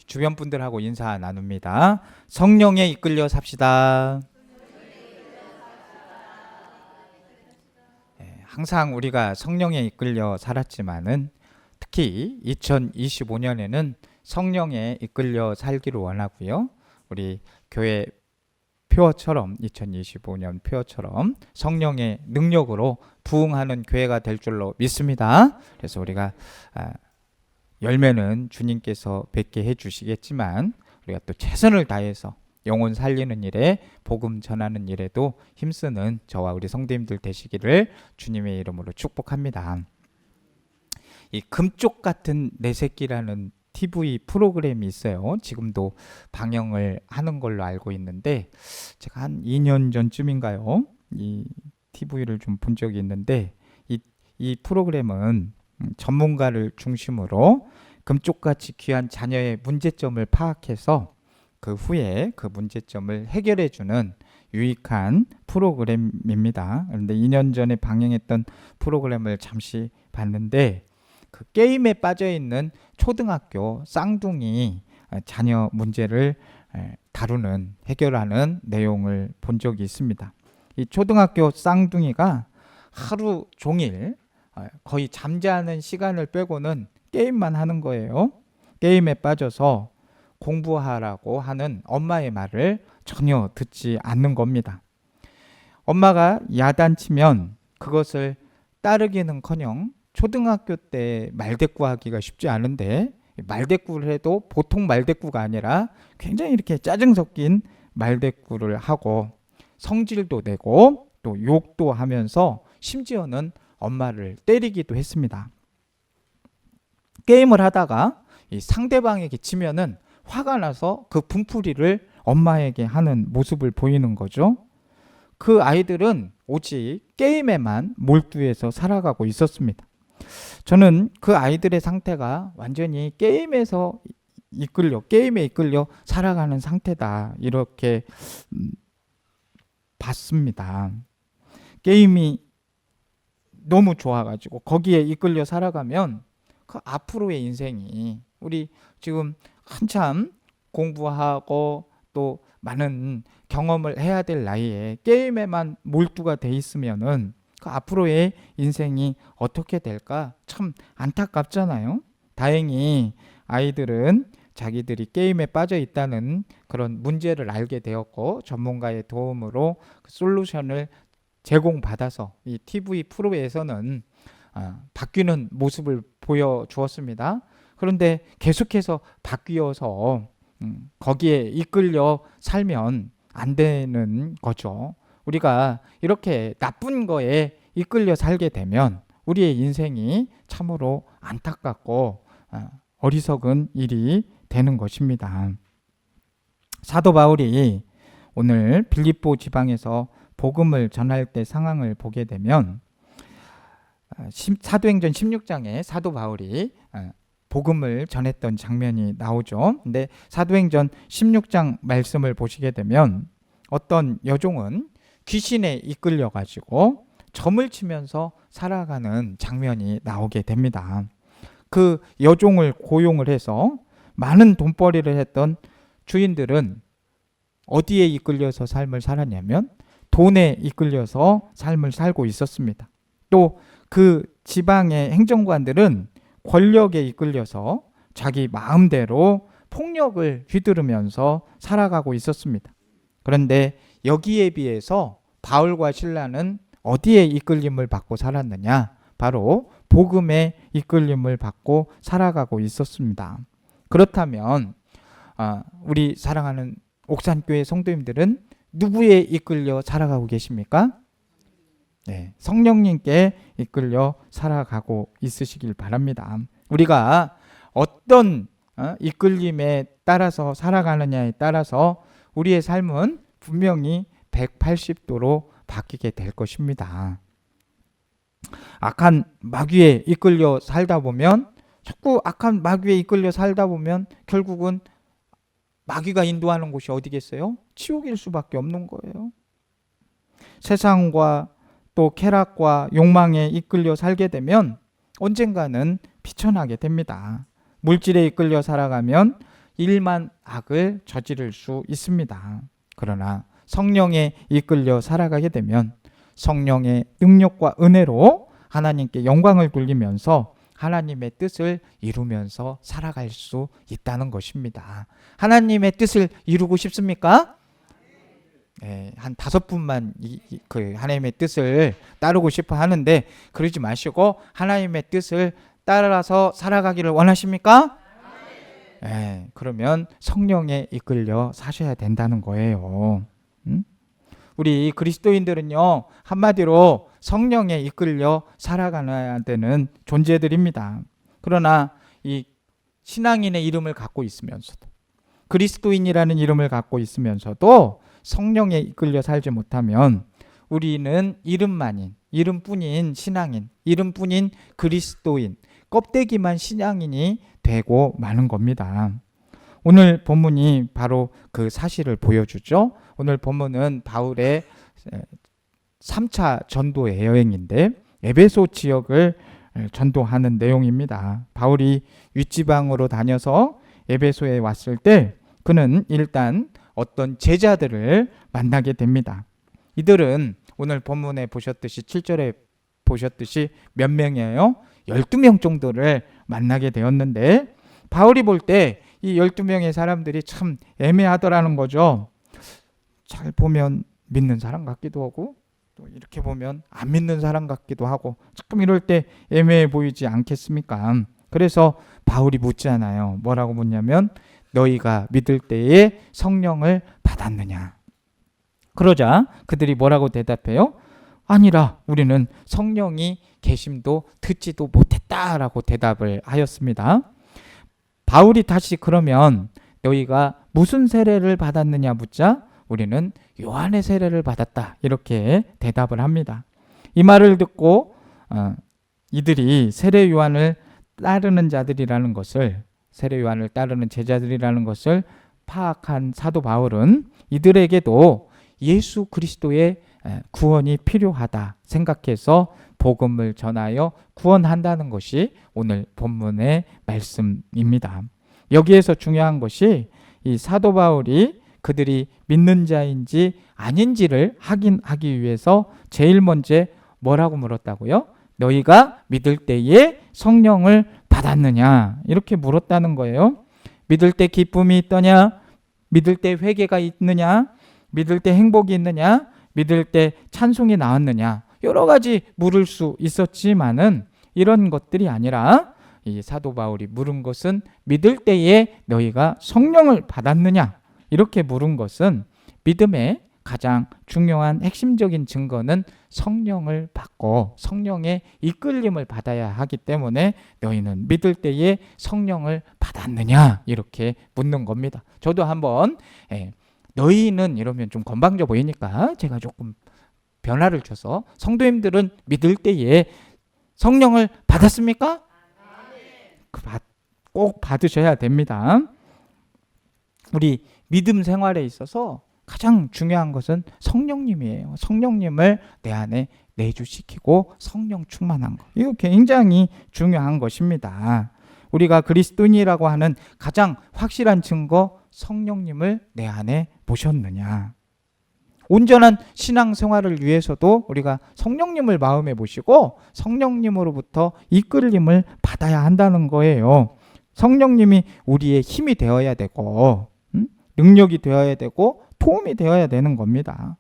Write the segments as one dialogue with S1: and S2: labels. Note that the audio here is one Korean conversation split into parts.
S1: 주변 분들하고 인사 나눕니다. 성령에 이끌려 삽시다. 항상 우리가 성령에 이끌려 살았지만은 특히 2025년에는 성령에 이끌려 살기를 원하고요. 우리 교회 표어처럼 2025년 표어처럼 성령의 능력으로 부흥하는 교회가 될 줄로 믿습니다. 그래서 우리가 열매는 주님께서 뵙게 해주시겠지만 우리가 또 최선을 다해서 영혼 살리는 일에 복음 전하는 일에도 힘쓰는 저와 우리 성도님들 되시기를 주님의 이름으로 축복합니다. 이 금쪽 같은 내 새끼라는 TV 프로그램이 있어요. 지금도 방영을 하는 걸로 알고 있는데 제가 한 2년 전쯤인가요? 이 TV를 좀 본 적이 있는데 이 프로그램은 전문가를 중심으로 금쪽같이 귀한 자녀의 문제점을 파악해서 그 후에 그 문제점을 해결해주는 유익한 프로그램입니다. 그런데 2년 전에 방영했던 프로그램을 잠시 봤는데 그 게임에 빠져있는 초등학교 쌍둥이 자녀 문제를 다루는 해결하는 내용을 본 적이 있습니다. 이 초등학교 쌍둥이가 하루 종일 거의 잠자는 시간을 빼고는 게임만 하는 거예요. 게임에 빠져서 공부하라고 하는 엄마의 말을 전혀 듣지 않는 겁니다. 엄마가 야단치면 그것을 따르기는커녕 초등학교 때 말대꾸하기가 쉽지 않은데 말대꾸를 해도 보통 말대꾸가 아니라 굉장히 이렇게 짜증 섞인 말대꾸를 하고 성질도 내고 또 욕도 하면서 심지어는 엄마를 때리기도 했습니다. 게임을 하다가 이 상대방에게 치면은 화가 나서 그 분풀이를 엄마에게 하는 모습을 보이는 거죠. 그 아이들은 오직 게임에만 몰두해서 살아가고 있었습니다. 저는 그 아이들의 상태가 완전히 게임에 이끌려 살아가는 상태다 이렇게 봤습니다. 게임이 너무 좋아가지고 거기에 이끌려 살아가면 그 앞으로의 인생이 우리 지금 한참 공부하고 또 많은 경험을 해야 될 나이에 게임에만 몰두가 돼 있으면은 그 앞으로의 인생이 어떻게 될까 참 안타깝잖아요. 다행히 아이들은 자기들이 게임에 빠져 있다는 그런 문제를 알게 되었고 전문가의 도움으로 그 솔루션을 제공받아서 이 TV 프로에서는 바뀌는 모습을 보여주었습니다. 그런데 계속해서 바뀌어서 거기에 이끌려 살면 안 되는 거죠. 우리가 이렇게 나쁜 거에 이끌려 살게 되면 우리의 인생이 참으로 안타깝고 어리석은 일이 되는 것입니다. 사도 바울이 오늘 빌립보 지방에서 복음을 전할 때 상황을 보게 되면 사도행전 16장에 사도 바울이 복음을 전했던 장면이 나오죠. 근데 사도행전 16장 말씀을 보시게 되면 어떤 여종은 귀신에 이끌려 가지고 점을 치면서 살아가는 장면이 나오게 됩니다. 그 여종을 고용을 해서 많은 돈벌이를 했던 주인들은 어디에 이끌려서 삶을 살았냐면 돈에 이끌려서 삶을 살고 있었습니다. 또 그 지방의 행정관들은 권력에 이끌려서 자기 마음대로 폭력을 휘두르면서 살아가고 있었습니다. 그런데 여기에 비해서 바울과 실라는 어디에 이끌림을 받고 살았느냐? 바로 복음의 이끌림을 받고 살아가고 있었습니다. 그렇다면 우리 사랑하는 옥산교회 성도님들은 누구에 이끌려 살아가고 계십니까? 네, 성령님께 이끌려 살아가고 있으시길 바랍니다. 우리가 어떤 이끌림에 따라서 살아가느냐에 따라서 우리의 삶은 분명히 180도로 바뀌게 될 것입니다. 악한 마귀에 이끌려 살다 보면 자꾸 악한 마귀에 이끌려 살다 보면 결국은 마귀가 인도하는 곳이 어디겠어요? 지옥일 수밖에 없는 거예요. 세상과 또 쾌락과 욕망에 이끌려 살게 되면 언젠가는 비천하게 됩니다. 물질에 이끌려 살아가면 일만 악을 저지를 수 있습니다. 그러나 성령에 이끌려 살아가게 되면 성령의 능력과 은혜로 하나님께 영광을 돌리면서 하나님의 뜻을 이루면서 살아갈 수 있다는 것입니다. 하나님의 뜻을 이루고 싶습니까? 한 5분만 그 하나님의 뜻을 따르고 싶어 하는데 그러지 마시고 하나님의 뜻을 따라서 살아가기를 원하십니까? 그러면 성령에 이끌려 사셔야 된다는 거예요. 우리 그리스도인들은요, 한마디로 성령에 이끌려 살아가야 되는 존재들입니다. 그러나 이 신앙인의 이름을 갖고 있으면서도, 그리스도인이라는 이름을 갖고 있으면서도 성령에 이끌려 살지 못하면 우리는 이름뿐인 신앙인, 이름뿐인 그리스도인, 껍데기만 신앙인이 되고 마는 겁니다. 오늘 본문이 바로 그 사실을 보여주죠. 오늘 본문은 바울의 3차 전도의 여행인데 에베소 지역을 전도하는 내용입니다. 바울이 윗지방으로 다녀서 에베소에 왔을 때 그는 일단 어떤 제자들을 만나게 됩니다. 이들은 오늘 본문에 보셨듯이 7절에 보셨듯이 몇 명이에요? 12명 정도를 만나게 되었는데 바울이 볼 때 이 12명의 사람들이 참 애매하더라는 거죠. 잘 보면 믿는 사람 같기도 하고 또 이렇게 보면 안 믿는 사람 같기도 하고 조금 이럴 때 애매해 보이지 않겠습니까? 그래서 바울이 묻잖아요. 뭐라고 묻냐면 너희가 믿을 때에 성령을 받았느냐? 그러자 그들이 뭐라고 대답해요? 아니라 우리는 성령이 계심도 듣지도 못했다라고 대답을 하였습니다. 바울이 다시 그러면 너희가 무슨 세례를 받았느냐 묻자 우리는 요한의 세례를 받았다 이렇게 대답을 합니다. 이 말을 듣고 이들이 세례 요한을 따르는 자들이라는 것을, 세례 요한을 따르는 제자들이라는 것을 파악한 사도 바울은 이들에게도 예수 그리스도의 구원이 필요하다 생각해서 복음을 전하여 구원한다는 것이 오늘 본문의 말씀입니다. 여기에서 중요한 것이 이 사도 바울이 그들이 믿는 자인지 아닌지를 확인하기 위해서 제일 먼저 뭐라고 물었다고요? 너희가 믿을 때에 성령을 받았느냐? 이렇게 물었다는 거예요. 믿을 때 기쁨이 있더냐? 믿을 때 회개가 있느냐? 믿을 때 행복이 있느냐? 믿을 때 찬송이 나왔느냐? 여러 가지 물을 수 있었지만은 이런 것들이 아니라 이 사도 바울이 물은 것은 믿을 때에 너희가 성령을 받았느냐? 이렇게 물은 것은 믿음의 가장 중요한 핵심적인 증거는 성령을 받고 성령의 이끌림을 받아야 하기 때문에 너희는 믿을 때에 성령을 받았느냐? 이렇게 묻는 겁니다. 저도 한번 너희는 이러면 좀 건방져 보이니까 제가 조금 변화를 줘서 성도님들은 믿을 때에 성령을 받았습니까? 꼭 받으셔야 됩니다. 우리 믿음 생활에 있어서 가장 중요한 것은 성령님이에요. 성령님을 내 안에 내주시키고 성령 충만한 것. 이거 굉장히 중요한 것입니다. 우리가 그리스도인이라고 하는 가장 확실한 증거, 성령님을 내 안에 모셨느냐. 온전한 신앙생활을 위해서도 우리가 성령님을 마음에 모시고 성령님으로부터 이끌림을 받아야 한다는 거예요. 성령님이 우리의 힘이 되어야 되고 능력이 되어야 되고 도움이 되어야 되는 겁니다.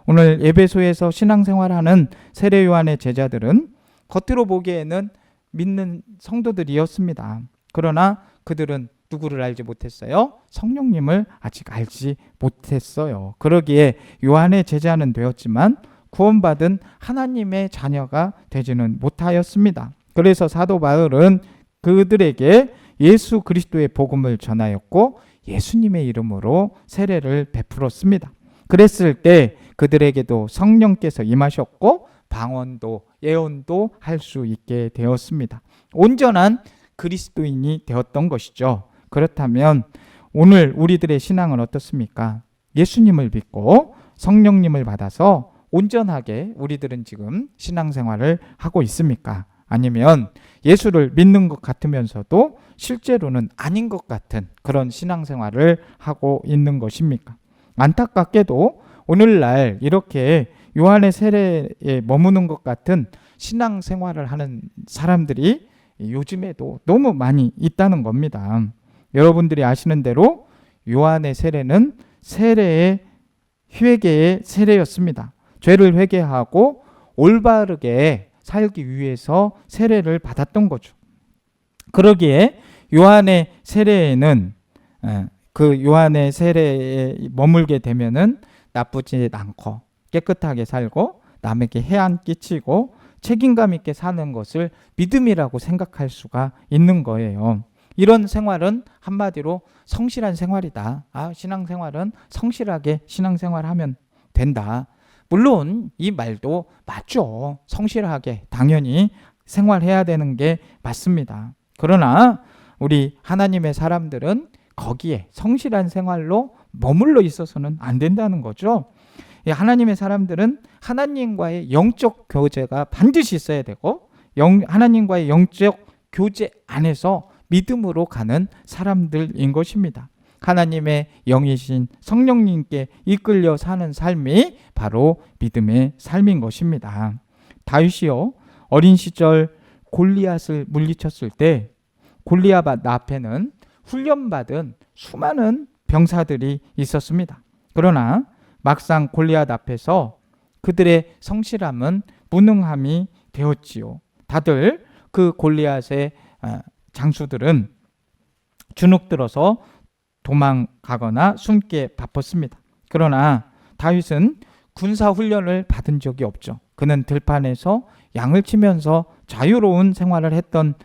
S1: 오늘 에베소에서 신앙생활하는 세례 요한의 제자들은 겉으로 보기에는 믿는 성도들이었습니다. 그러나 그들은 누구를 알지 못했어요? 성령님을 아직 알지 못했어요. 그러기에 요한의 제자는 되었지만 구원받은 하나님의 자녀가 되지는 못하였습니다. 그래서 사도 바울은 그들에게 예수 그리스도의 복음을 전하였고 예수님의 이름으로 세례를 베풀었습니다. 그랬을 때 그들에게도 성령께서 임하셨고 방언도 예언도 할 수 있게 되었습니다. 온전한 그리스도인이 되었던 것이죠. 그렇다면 오늘 우리들의 신앙은 어떻습니까? 예수님을 믿고 성령님을 받아서 온전하게 우리들은 지금 신앙생활을 하고 있습니까? 아니면 예수를 믿는 것 같으면서도 실제로는 아닌 것 같은 그런 신앙생활을 하고 있는 것입니까? 안타깝게도 오늘날 이렇게 요한의 세례에 머무는 것 같은 신앙생활을 하는 사람들이 요즘에도 너무 많이 있다는 겁니다. 여러분들이 아시는 대로 요한의 세례는 회개의 세례였습니다. 죄를 회개하고 올바르게 살기 위해서 세례를 받았던 거죠. 그러기에 요한의 세례에는 그 요한의 세례에 머물게 되면은 나쁘지 않고 깨끗하게 살고 남에게 해안 끼치고 책임감 있게 사는 것을 믿음이라고 생각할 수가 있는 거예요. 이런 생활은 한마디로 성실한 생활이다. 신앙생활은 성실하게 신앙생활하면 된다. 물론 이 말도 맞죠. 성실하게 당연히 생활해야 되는 게 맞습니다. 그러나 우리 하나님의 사람들은 거기에 성실한 생활로 머물러 있어서는 안 된다는 거죠. 하나님의 사람들은 하나님과의 영적 교제가 반드시 있어야 되고 하나님과의 영적 교제 안에서 믿음으로 가는 사람들인 것입니다. 하나님의 영이신 성령님께 이끌려 사는 삶이 바로 믿음의 삶인 것입니다. 다윗이요, 어린 시절 골리앗을 물리쳤을 때 골리앗 앞에는 훈련받은 수많은 병사들이 있었습니다. 그러나 막상 골리앗 앞에서 그들의 성실함은 무능함이 되었지요. 다들 그 골리앗의 장수들은 주눅들어서 도망가거나 숨게 바빴습니다. 그러나 다윗은 군사 훈련을 받은 적이 없죠. 그는 들판에서 양을 치면서 자유로운 생활을 했던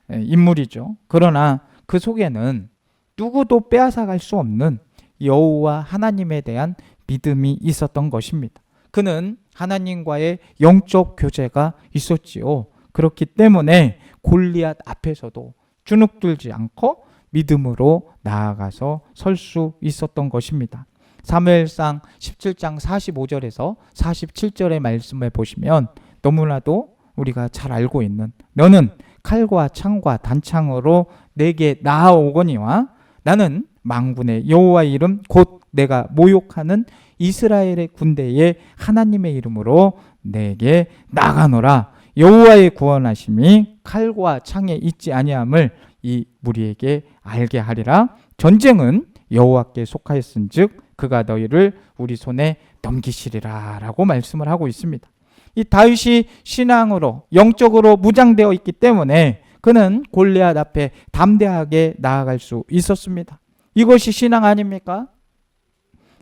S1: 인물이죠. 그러나 그 속에는 누구도 빼앗아갈 수 없는 여호와 하나님에 대한 믿음이 있었던 것입니다. 그는 하나님과의 영적 교제가 있었지요. 그렇기 때문에 골리앗 앞에서도 주눅들지 않고 믿음으로 나아가서 설 수 있었던 것입니다. 사무엘상 17장 45절에서 47절의 말씀을 보시면 너무나도 우리가 잘 알고 있는, 너는 칼과 창과 단창으로 내게 나아오거니와 나는 만군의 여호와의 이름 곧 내가 모욕하는 이스라엘의 군대의 하나님의 이름으로 내게 나가노라. 여호와의 구원하심이 칼과 창에 있지 아니함을 이 무리에게 알게 하리라. 전쟁은 여호와께 속하였은즉 그가 너희를 우리 손에 넘기시리라 라고 말씀을 하고 있습니다. 이 다윗이 신앙으로 영적으로 무장되어 있기 때문에 그는 골리앗 앞에 담대하게 나아갈 수 있었습니다. 이것이 신앙 아닙니까?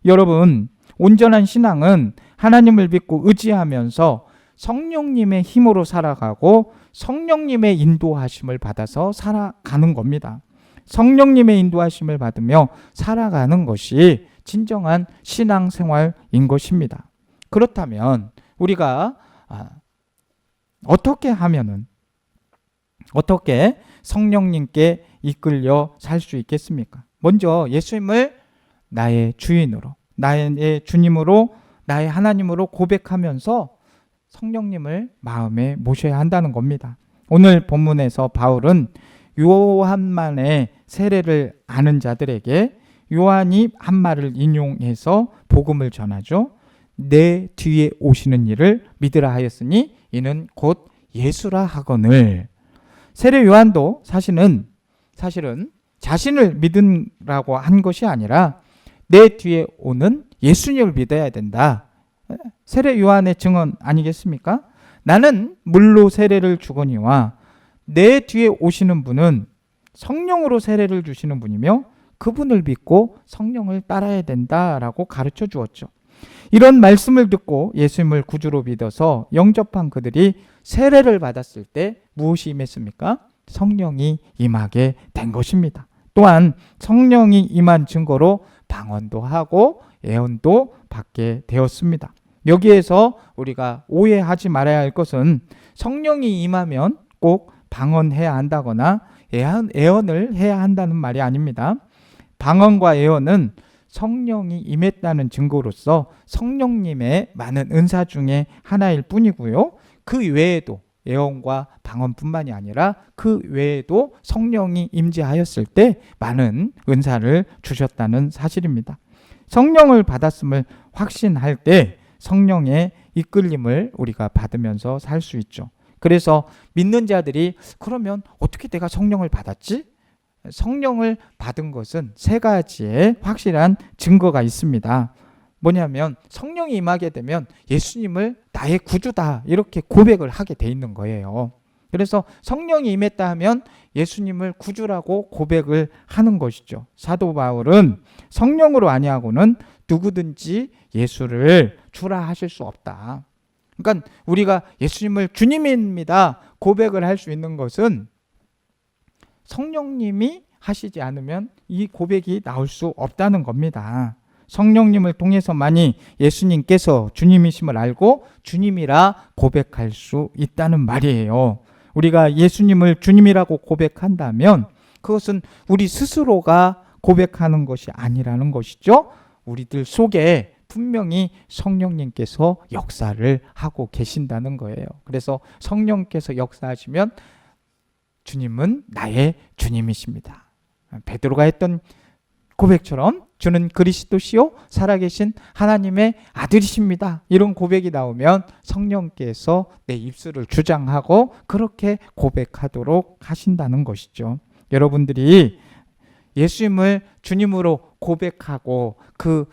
S1: 여러분, 온전한 신앙은 하나님을 믿고 의지하면서 성령님의 힘으로 살아가고 성령님의 인도하심을 받아서 살아가는 겁니다. 성령님의 인도하심을 받으며 살아가는 것이 진정한 신앙생활인 것입니다. 그렇다면 우리가 어떻게 하면은 어떻게 성령님께 이끌려 살 수 있겠습니까? 먼저 예수님을 나의 주인으로, 나의 주님으로, 나의 하나님으로 고백하면서 성령님을 마음에 모셔야 한다는 겁니다. 오늘 본문에서 바울은 요한만의 세례를 아는 자들에게 요한이 한 말을 인용해서 복음을 전하죠. 내 뒤에 오시는 이를 믿으라 하였으니 이는 곧 예수라 하거늘. 세례 요한도 사실은 자신을 믿으라고 한 것이 아니라 내 뒤에 오는 예수님을 믿어야 된다. 세례 요한의 증언 아니겠습니까? 나는 물로 세례를 주거니와 내 뒤에 오시는 분은 성령으로 세례를 주시는 분이며 그분을 믿고 성령을 따라야 된다라고 가르쳐 주었죠. 이런 말씀을 듣고 예수님을 구주로 믿어서 영접한 그들이 세례를 받았을 때 무엇이 임했습니까? 성령이 임하게 된 것입니다. 또한 성령이 임한 증거로 방언도 하고 예언도 받게 되었습니다. 여기에서 우리가 오해하지 말아야 할 것은 성령이 임하면 꼭 방언해야 한다거나 예언을 해야 한다는 말이 아닙니다. 방언과 예언은 성령이 임했다는 증거로서 성령님의 많은 은사 중에 하나일 뿐이고요. 그 외에도 예언과 방언뿐만이 아니라 그 외에도 성령이 임재하였을 때 많은 은사를 주셨다는 사실입니다. 성령을 받았음을 확신할 때 성령의 이끌림을 우리가 받으면서 살 수 있죠. 그래서 믿는 자들이 그러면 어떻게 내가 성령을 받았지? 성령을 받은 것은 세 가지의 확실한 증거가 있습니다. 뭐냐면 성령이 임하게 되면 예수님을 나의 구주다 이렇게 고백을 하게 돼 있는 거예요. 그래서 성령이 임했다 하면 예수님을 구주라고 고백을 하는 것이죠. 사도 바울은 성령으로 아니하고는 누구든지 예수를 주라 하실 수 없다. 그러니까 우리가 예수님을 주님입니다 고백을 할 수 있는 것은 성령님이 하시지 않으면 이 고백이 나올 수 없다는 겁니다. 성령님을 통해서만이 예수님께서 주님이심을 알고 주님이라 고백할 수 있다는 말이에요. 우리가 예수님을 주님이라고 고백한다면 그것은 우리 스스로가 고백하는 것이 아니라는 것이죠. 우리들 속에 분명히 성령님께서 역사를 하고 계신다는 거예요. 그래서 성령께서 역사하시면 주님은 나의 주님이십니다. 베드로가 했던 고백처럼 주는 그리스도시요 살아계신 하나님의 아들이십니다. 이런 고백이 나오면 성령께서 내 입술을 주장하고 그렇게 고백하도록 하신다는 것이죠. 여러분들이 예수님을 주님으로 고백하고 그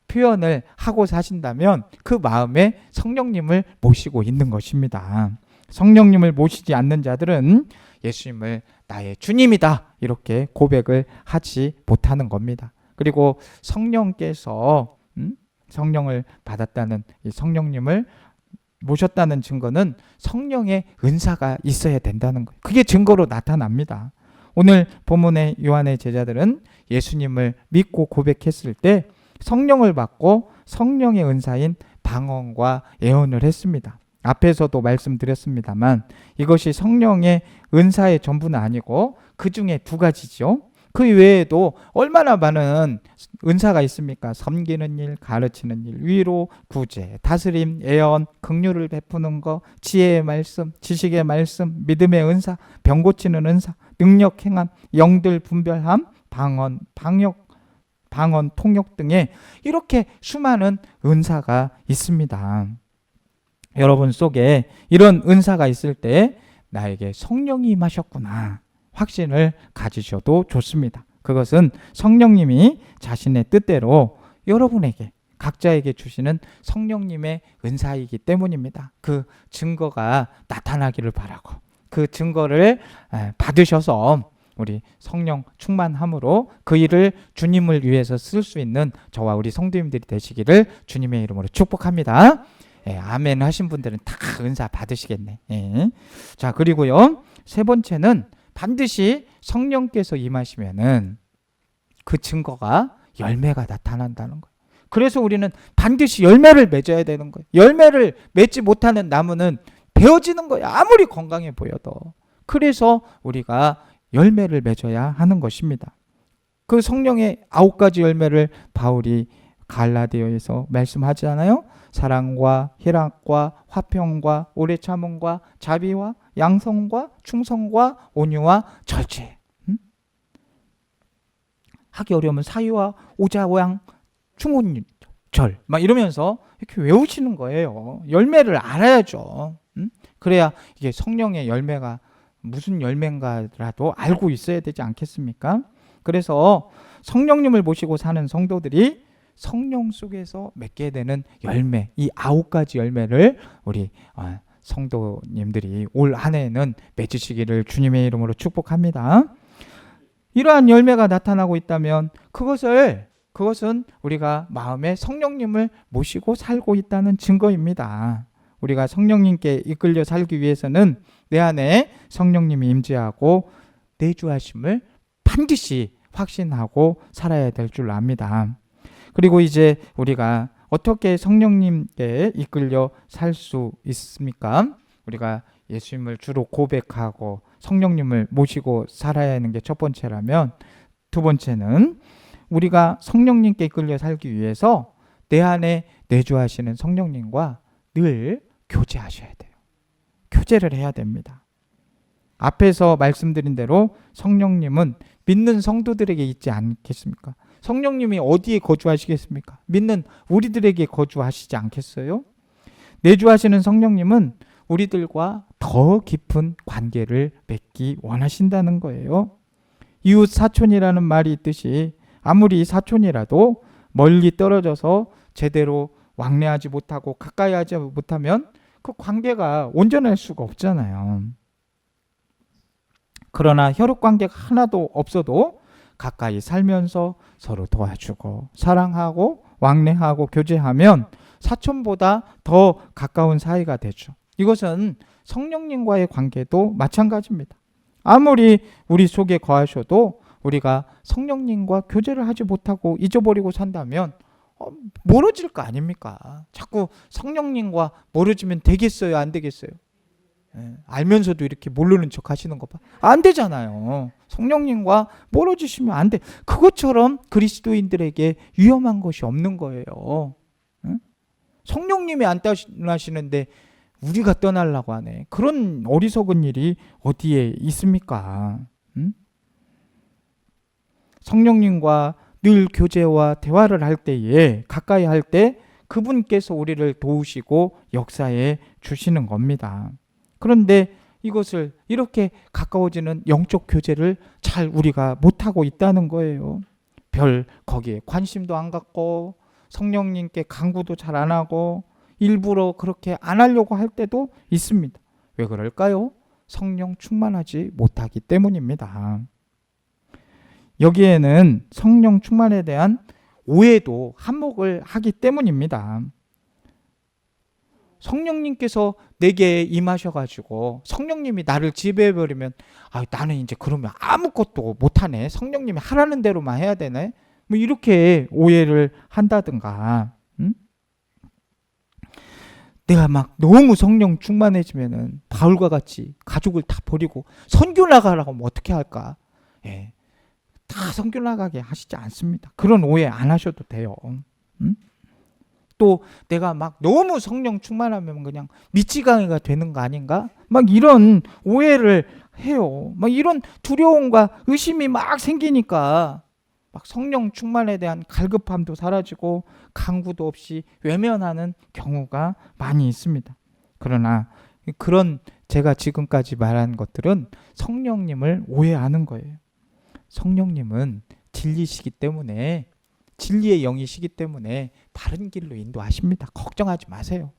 S1: 표현을 하고 사신다면 그 마음에 성령님을 모시고 있는 것입니다. 성령님을 모시지 않는 자들은 예수님을 나의 주님이다 이렇게 고백을 하지 못하는 겁니다. 그리고 성령께서 성령을 받았다는 이 성령님을 모셨다는 증거는 성령의 은사가 있어야 된다는 거예요. 그게 증거로 나타납니다. 오늘 본문의 요한의 제자들은 예수님을 믿고 고백했을 때 성령을 받고 성령의 은사인 방언과 예언을 했습니다. 앞에서도 말씀드렸습니다만 이것이 성령의 은사의 전부는 아니고 그 중에 두 가지죠. 그 외에도 얼마나 많은 은사가 있습니까? 섬기는 일, 가르치는 일, 위로, 구제, 다스림, 예언, 긍휼을 베푸는 것, 지혜의 말씀, 지식의 말씀, 믿음의 은사, 병 고치는 은사, 능력 행함, 영들 분별함, 방언, 통역 등의 이렇게 수많은 은사가 있습니다. 여러분 속에 이런 은사가 있을 때 나에게 성령이 임하셨구나 확신을 가지셔도 좋습니다. 그것은 성령님이 자신의 뜻대로 여러분에게 각자에게 주시는 성령님의 은사이기 때문입니다. 그 증거가 나타나기를 바라고 그 증거를 받으셔서 우리 성령 충만함으로 그 일을 주님을 위해서 쓸 수 있는 저와 우리 성도님들이 되시기를 주님의 이름으로 축복합니다. 아멘 하신 분들은 다 은사 받으시겠네. 자, 그리고요 세 번째는 반드시 성령께서 임하시면은 그 증거가 열매가 나타난다는 거예요. 그래서 우리는 반드시 열매를 맺어야 되는 거예요. 열매를 맺지 못하는 나무는 베어지는 거예요. 아무리 건강해 보여도. 그래서 우리가 열매를 맺어야 하는 것입니다. 그 성령의 9가지 열매를 바울이 갈라디아에서 말씀하잖아요. 사랑과 희락과 화평과 오래 참음과 자비와 양성과 충성과 온유와 절제. 하기 어려우면 사유와 오자양 충온절 막 이러면서 이렇게 외우시는 거예요. 열매를 알아야죠. 그래야 이게 성령의 열매가 무슨 열매인가라도 알고 있어야 되지 않겠습니까? 그래서 성령님을 모시고 사는 성도들이 성령 속에서 맺게 되는 열매, 이 9가지 열매를 우리 성도님들이 올 한 해에는 맺으시기를 주님의 이름으로 축복합니다. 이러한 열매가 나타나고 있다면 그것은 우리가 마음에 성령님을 모시고 살고 있다는 증거입니다. 우리가 성령님께 이끌려 살기 위해서는 내 안에 성령님이 임재하고 내주하심을 반드시 확신하고 살아야 될 줄 압니다. 그리고 이제 우리가 어떻게 성령님께 이끌려 살 수 있습니까? 우리가 예수님을 주로 고백하고 성령님을 모시고 살아야 하는 게 첫 번째라면, 두 번째는 우리가 성령님께 이끌려 살기 위해서 내 안에 내주하시는 성령님과 늘 교제하셔야 돼요. 교제를 해야 됩니다. 앞에서 말씀드린 대로 성령님은 믿는 성도들에게 있지 않겠습니까? 성령님이 어디에 거주하시겠습니까? 믿는 우리들에게 거주하시지 않겠어요? 내주하시는 성령님은 우리들과 더 깊은 관계를 맺기 원하신다는 거예요. 이웃 사촌이라는 말이 있듯이 아무리 사촌이라도 멀리 떨어져서 제대로 왕래하지 못하고 가까이 하지 못하면 그 관계가 온전할 수가 없잖아요. 그러나 혈육 관계가 하나도 없어도 가까이 살면서 서로 도와주고 사랑하고 왕래하고 교제하면 사촌보다 더 가까운 사이가 되죠. 이것은 성령님과의 관계도 마찬가지입니다. 아무리 우리 속에 거하셔도 우리가 성령님과 교제를 하지 못하고 잊어버리고 산다면 멀어질 거 아닙니까? 자꾸 성령님과 멀어지면 되겠어요? 안 되겠어요? 알면서도 이렇게 모르는 척 하시는 거 봐. 안 되잖아요. 성령님과 멀어지시면 안 돼. 그것처럼 그리스도인들에게 위험한 것이 없는 거예요. 성령님이 안 떠나시는데 우리가 떠나려고 하네. 그런 어리석은 일이 어디에 있습니까? 성령님과 늘 교제와 대화를 할 때에 가까이 할 때 그분께서 우리를 도우시고 역사해 주시는 겁니다. 그런데 이것을 이렇게 가까워지는 영적 교제를 잘 우리가 못하고 있다는 거예요. 별 거기에 관심도 안 갖고 성령님께 간구도 잘 안 하고 일부러 그렇게 안 하려고 할 때도 있습니다. 왜 그럴까요? 성령 충만하지 못하기 때문입니다. 여기에는 성령 충만에 대한 오해도 한몫을 하기 때문입니다. 성령님께서 내게 임하셔가지고 성령님이 나를 지배해버리면 나는 이제 그러면 아무것도 못하네. 성령님이 하라는 대로만 해야 되네. 뭐 이렇게 오해를 한다든가. 내가 막 너무 성령 충만해지면은 바울과 같이 가족을 다 버리고 선교 나가라고 하면 어떻게 할까? 다 선교 나가게 하시지 않습니다. 그런 오해 안 하셔도 돼요. 또 내가 막 너무 성령 충만하면 그냥 미치광이가 되는 거 아닌가? 막 이런 오해를 해요. 막 이런 두려움과 의심이 막 생기니까 막 성령 충만에 대한 갈급함도 사라지고 간구도 없이 외면하는 경우가 많이 있습니다. 그러나 그런 제가 지금까지 말한 것들은 성령님을 오해하는 거예요. 성령님은 진리시기 때문에 진리의 영이시기 때문에 바른 길로 인도하십니다. 걱정하지 마세요.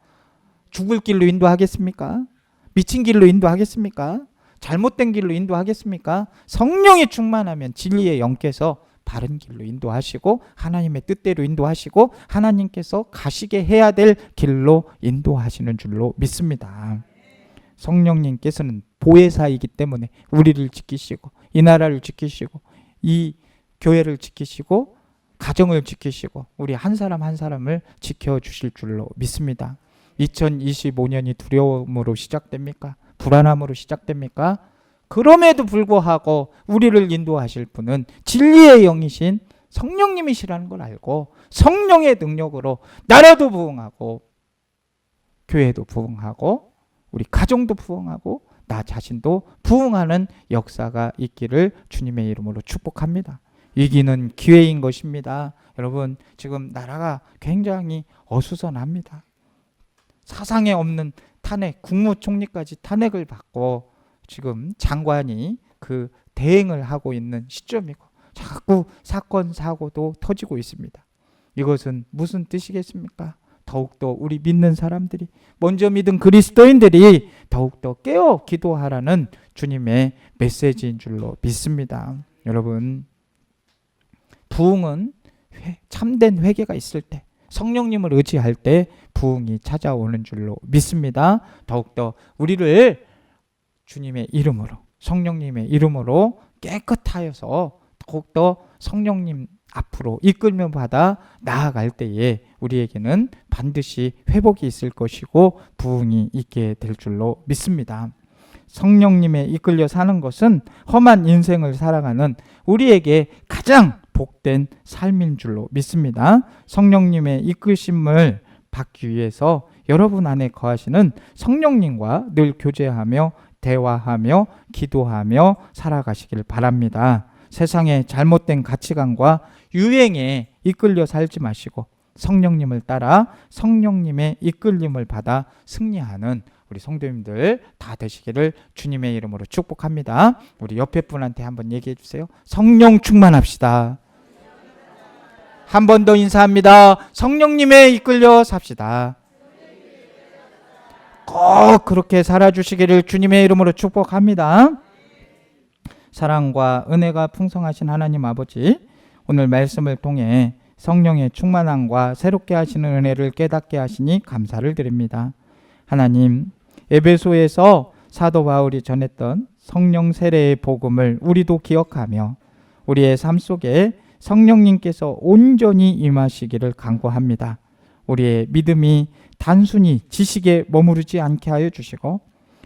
S1: 죽을 길로 인도하겠습니까? 미친 길로 인도하겠습니까? 잘못된 길로 인도하겠습니까? 성령이 충만하면 진리의 영께서 바른 길로 인도하시고 하나님의 뜻대로 인도하시고 하나님께서 가시게 해야 될 길로 인도하시는 줄로 믿습니다. 성령님께서는 보혜사이기 때문에 우리를 지키시고 이 나라를 지키시고 이 교회를 지키시고 가정을 지키시고 우리 한 사람 한 사람을 지켜주실 줄로 믿습니다. 2025년이 두려움으로 시작됩니까? 불안함으로 시작됩니까? 그럼에도 불구하고 우리를 인도하실 분은 진리의 영이신 성령님이시라는 걸 알고 성령의 능력으로 나라도 부흥하고 교회도 부흥하고 우리 가정도 부흥하고 나 자신도 부흥하는 역사가 있기를 주님의 이름으로 축복합니다. 이기는 기회인 것입니다. 여러분 지금 나라가 굉장히 어수선합니다. 사상에 없는 탄핵, 국무총리까지 탄핵을 받고 지금 장관이 그 대행을 하고 있는 시점이고 자꾸 사건 사고도 터지고 있습니다. 이것은 무슨 뜻이겠습니까? 더욱더 우리 믿는 사람들이 먼저 믿은 그리스도인들이 더욱더 깨어 기도하라는 주님의 메시지인 줄로 믿습니다. 여러분 부흥은 참된 회개가 있을 때 성령님을 의지할 때 부흥이 찾아오는 줄로 믿습니다. 더욱더 우리를 주님의 이름으로 성령님의 이름으로 깨끗하여서 더욱더 성령님 앞으로 이끌며 받아 나아갈 때에 우리에게는 반드시 회복이 있을 것이고 부흥이 있게 될 줄로 믿습니다. 성령님에 이끌려 사는 것은 험한 인생을 살아가는 우리에게 가장 복된 삶인 줄로 믿습니다. 성령님의 이끄심을 받기 위해서 여러분 안에 거하시는 성령님과 늘 교제하며 대화하며 기도하며 살아가시길 바랍니다. 세상의 잘못된 가치관과 유행에 이끌려 살지 마시고 성령님을 따라 성령님의 이끌림을 받아 승리하는 우리 성도님들 다 되시기를 주님의 이름으로 축복합니다. 우리 옆에 분한테 한번 얘기해 주세요. 성령 충만합시다. 한 번 더 인사합니다. 성령님에 이끌려 삽시다. 꼭 그렇게 살아주시기를 주님의 이름으로 축복합니다. 사랑과 은혜가 풍성하신 하나님 아버지, 오늘 말씀을 통해 성령의 충만함과 새롭게 하시는 은혜를 깨닫게 하시니 감사를 드립니다. 하나님, 에베소에서 사도 바울이 전했던 성령 세례의 복음을 우리도 기억하며 우리의 삶 속에 성령님께서 온전히 임하시기를 간구합니다. 우리의 믿음이 단순히 지식에 머무르지 않게 하여 주시고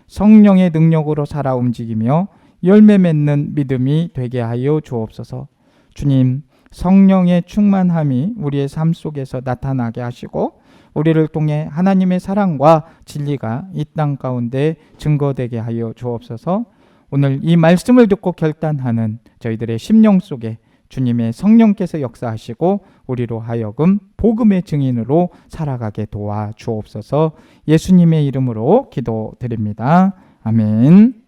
S1: 성령의 능력으로 살아 움직이며 열매 맺는 믿음이 되게 하여 주옵소서. 주님, 성령의 충만함이 우리의 삶 속에서 나타나게 하시고 우리를 통해 하나님의 사랑과 진리가 이 땅 가운데 증거되게 하여 주옵소서. 오늘 이 말씀을 듣고 결단하는 저희들의 심령 속에 주님의 성령께서 역사하시고 우리로 하여금 복음의 증인으로 살아가게 도와 주옵소서. 예수님의 이름으로 기도드립니다. 아멘.